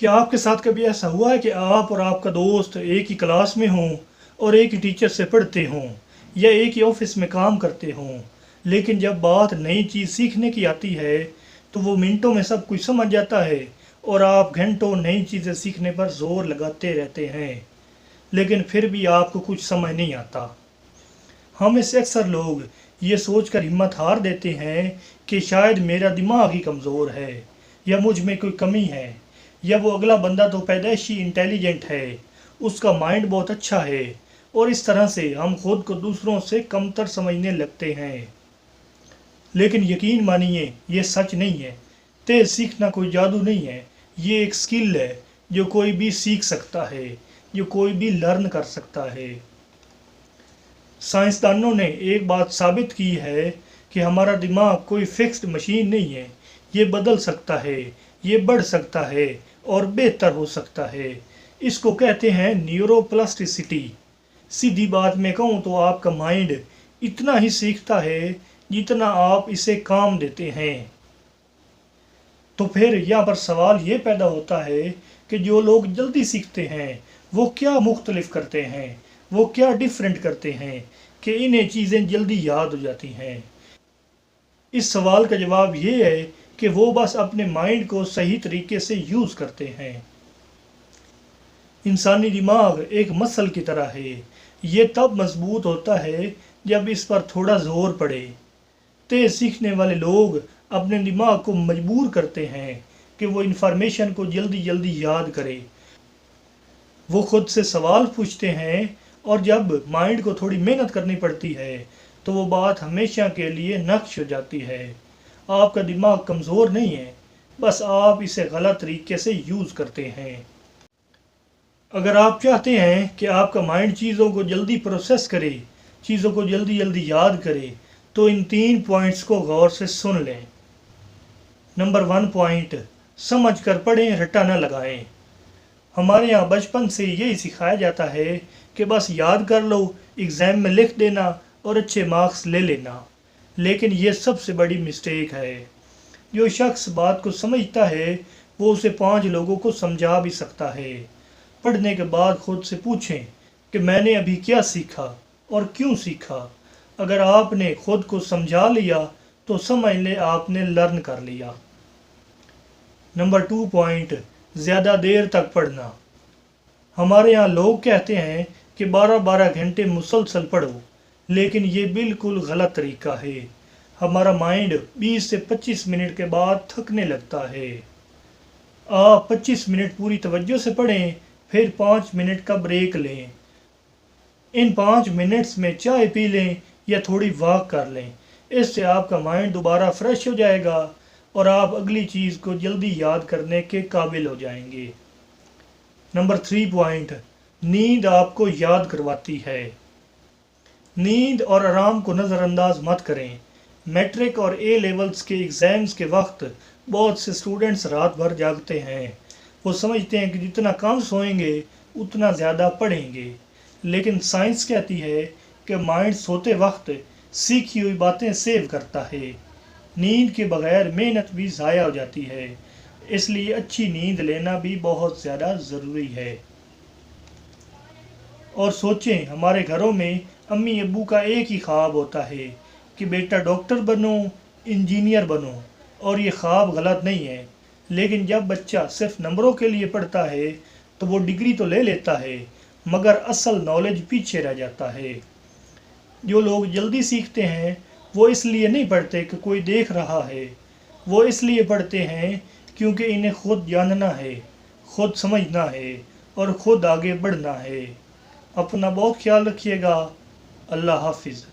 क्या आपके साथ कभी ऐसा हुआ है कि आप और आपका दोस्त एक ही क्लास में हों और एक ही टीचर से पढ़ते हों या एक ही ऑफिस में काम करते हों, लेकिन जब बात नई चीज़ सीखने की आती है तो वो मिनटों में सब कुछ समझ जाता है और आप घंटों नई चीज़ें सीखने पर जोर लगाते रहते हैं, लेकिन फिर भी आपको कुछ समझ नहीं आता। हम में से अक्सर लोग ये सोचकर हिम्मत हार देते हैं कि शायद मेरा दिमाग ही कमज़ोर है या मुझ में कोई कमी है या वो अगला बंदा तो पैदाइशी इंटेलिजेंट है, उसका माइंड बहुत अच्छा है, और इस तरह से हम खुद को दूसरों से कमतर समझने लगते हैं। लेकिन यकीन मानिए ये सच नहीं है। तेज़ सीखना कोई जादू नहीं है, ये एक स्किल है जो कोई भी सीख सकता है, जो कोई भी लर्न कर सकता है। साइंसदानों ने एक बात साबित की है कि हमारा दिमाग कोई फिक्स्ड मशीन नहीं है, ये बदल सकता है, ये बढ़ सकता है और बेहतर हो सकता है। इसको कहते हैं न्यूरोप्लास्टिसिटी। सीधी बात में कहूँ तो आपका माइंड इतना ही सीखता है जितना आप इसे काम देते हैं। तो फिर यहाँ पर सवाल ये पैदा होता है कि जो लोग जल्दी सीखते हैं वो क्या मुख्तलिफ करते हैं, वो क्या डिफरेंट करते हैं कि इन्हें चीज़ें जल्दी याद हो जाती हैं। इस सवाल का जवाब ये है कि वो बस अपने माइंड को सही तरीके से यूज़ करते हैं। इंसानी दिमाग एक मसल की तरह है, ये तब मजबूत होता है जब इस पर थोड़ा जोर पड़े। तेज़ सीखने वाले लोग अपने दिमाग को मजबूर करते हैं कि वो इन्फॉर्मेशन को जल्दी जल्दी याद करे। वो खुद से सवाल पूछते हैं और जब माइंड को थोड़ी मेहनत करनी पड़ती है तो वो बात हमेशा के लिए नक्श हो जाती है। आपका दिमाग कमज़ोर नहीं है, बस आप इसे गलत तरीके से यूज़ करते हैं। अगर आप चाहते हैं कि आपका माइंड चीज़ों को जल्दी प्रोसेस करे, चीज़ों को जल्दी जल्दी याद करे, तो इन 3 पॉइंट्स को गौर से सुन लें। नंबर 1 पॉइंट, समझ कर पढ़ें, रट्टा न लगाएं। हमारे यहाँ बचपन से यही सिखाया जाता है कि बस याद कर लो, एग्ज़ाम में लिख देना और अच्छे मार्क्स ले लेना। लेकिन ये सबसे बड़ी मिस्टेक है। जो शख्स बात को समझता है वो उसे 5 लोगों को समझा भी सकता है। पढ़ने के बाद खुद से पूछें कि मैंने अभी क्या सीखा और क्यों सीखा। अगर आपने खुद को समझा लिया तो समझ ले आपने लर्न कर लिया। नंबर 2 पॉइंट, ज़्यादा देर तक पढ़ना। हमारे यहाँ लोग कहते हैं कि 12-12 घंटे मुसलसल पढ़ो, लेकिन ये बिल्कुल गलत तरीका है। हमारा माइंड 20 से 25 मिनट के बाद थकने लगता है। आप 25 मिनट पूरी तवज्जो से पढ़ें, फिर 5 मिनट का ब्रेक लें। इन 5 मिनट्स में चाय पी लें या थोड़ी वॉक कर लें। इससे आपका माइंड दोबारा फ्रेश हो जाएगा और आप अगली चीज़ को जल्दी याद करने के काबिल हो जाएंगे। नंबर 3 पॉइंट, नींद आपको याद करवाती है। नींद और आराम को नज़रअंदाज मत करें। मैट्रिक और ए लेवल्स के एग्ज़ाम्स के वक्त बहुत से स्टूडेंट्स रात भर जागते हैं। वो समझते हैं कि जितना कम सोएंगे उतना ज़्यादा पढ़ेंगे, लेकिन साइंस कहती है कि माइंड सोते वक्त सीखी हुई बातें सेव करता है। नींद के बगैर मेहनत भी ज़ाया हो जाती है, इसलिए अच्छी नींद लेना भी बहुत ज़्यादा ज़रूरी है। और सोचें, हमारे घरों में अम्मी अब्बू का एक ही ख्वाब होता है कि बेटा डॉक्टर बनो, इंजीनियर बनो, और ये ख्वाब गलत नहीं है। लेकिन जब बच्चा सिर्फ नंबरों के लिए पढ़ता है तो वो डिग्री तो ले लेता है, मगर असल नॉलेज पीछे रह जाता है। जो लोग जल्दी सीखते हैं वो इसलिए नहीं पढ़ते कि कोई देख रहा है, वो इसलिए पढ़ते हैं क्योंकि इन्हें खुद जानना है, खुद समझना है और खुद आगे बढ़ना है। अपना बहुत ख्याल रखिएगा। अल्लाह हाफिज़।